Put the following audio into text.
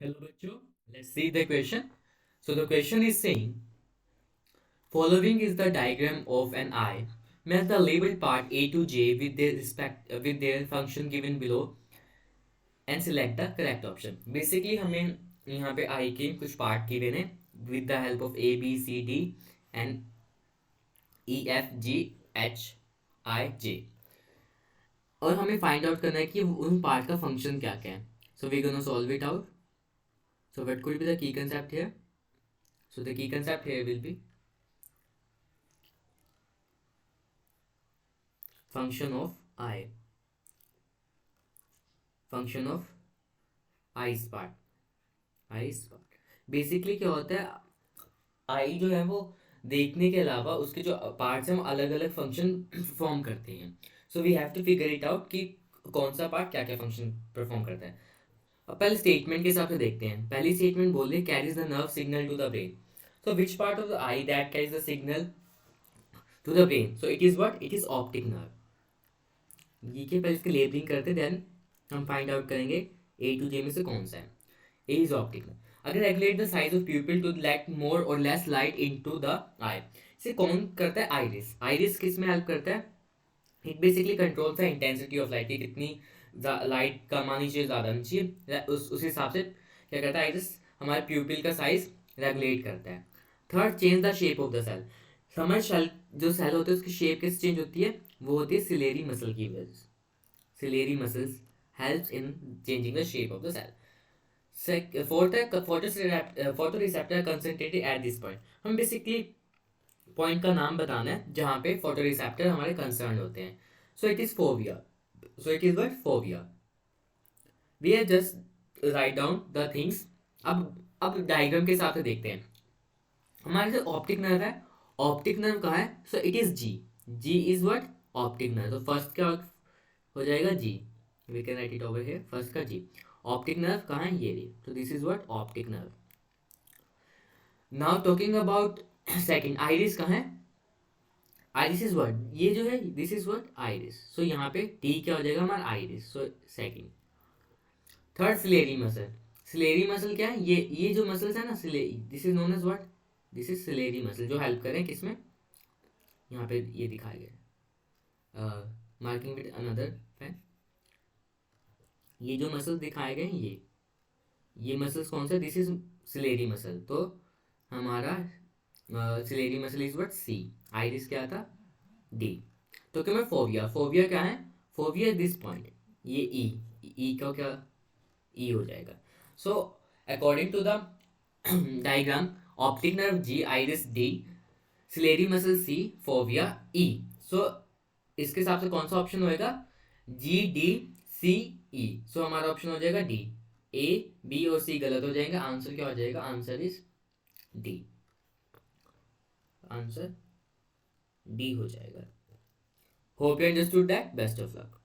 Hello, Bacho. Let's see the question. So the question is saying, following is the diagram of an eye. Match the labeled part A to J with their function given below and select the correct option. Basically हमें यहाँ पे I के कुछ part given है with the help of A B C D and E F G H I J और हमें find out करना है कि उन पार्ट का फंक्शन क्या क्या है. So we're gonna solve it out. So what could be the key concept here? So the key concept here will be function of I, function of I part, I part. Basically क्या होता है, आई जो है वो देखने के अलावा उसके जो पार्ट्स हैं वो अलग अलग फंक्शन परफॉर्म करते हैं. So we have to figure it out कि कौन सा पार्ट क्या क्या फंक्शन परफॉर्म करता है. अब पहले स्टेटमेंट के हिसाब से देखते हैं. पहली स्टेटमेंट बोल रही carries the nerve signal to the brain. So which part of the eye that carries the signal to the brain? So it is what? It is optic nerve. ये के पहले इसकी लेबलिंग करते देन हम find out करेंगे ए to जे में से कौन सा है. A is optic nerve. अगर regulate the size of pupil to let more और less light into the eye. इसे कौन करता है? आइरिस. आइरिस किस में हेल्प करता है? It basically controls the intensity of light, कितनी लाइट कम आनी चाहिए ज़्यादा आनी चाहिए, उस हिसाब से क्या करता है आइरिस? हमारे प्यूपिल का साइज रेगुलेट करता है. Third, change the shape of the cell. हमारे सेल जो सेल होते हैं उसकी शेप कैसे चेंज होती है? वो होती है सिलेरी मसल की वजह से. Ciliary muscles helps in changing the shape of the cell. Fourth है photo receptor concentrated at this point. हम बेसिकली पॉइंट का नाम बताना है जहाँ पे फोटो रिसेप्टर हमारे कंसर्न होते हैं. So it is fovea. So it is what? Fovea. We are just write down the things. अब डायग्राम के हिसाब से देखते हैं. हमारे जो ऑप्टिक नर्व है, ऑप्टिक नर्व कहाँ है? So it is G. G is what? Optic nerve. तो फर्स्ट क्या हो जाएगा? G. We can write it over here. First का जी. ऑप्टिक नर्व कहाँ है? ये रही. तो this is what? Optic nerve. Now talking about second, iris कहाँ है? Iris is what? ये जो है this is what? Iris. So यहाँ पे टी क्या हो जाएगा हमारा? Iris. So second. Third, ciliary muscle. Ciliary muscle क्या है? ये जो मसल्स है ना, ciliary, this is known as what? This is ciliary muscle, जो हेल्प करें किसमें? यहाँ पे ये दिखाया गया मार्किंग विद अनदर पेन. ये जो मसल दिखाए गए हैं ये मसल्स कौन सा? This is ciliary muscle. तो हमारा ciliary muscle is what? C. Iris क्या था? डी. तो क्या मैं फोविया, फोविया क्या है? फोविया दिस पॉइंट, ये ई का क्या? ई हो जाएगा. So according to the diagram, optic nerve G, iris D, ciliary muscle C, fovea E. So इसके हिसाब से कौन सा ऑप्शन होएगा? जी डी सी ई. सो हमारा ऑप्शन हो जाएगा डी. ए बी और सी गलत हो जाएंगे. आंसर क्या हो जाएगा? Answer is D. Answer D हो जाएगा. Hope you understood that. Best of luck.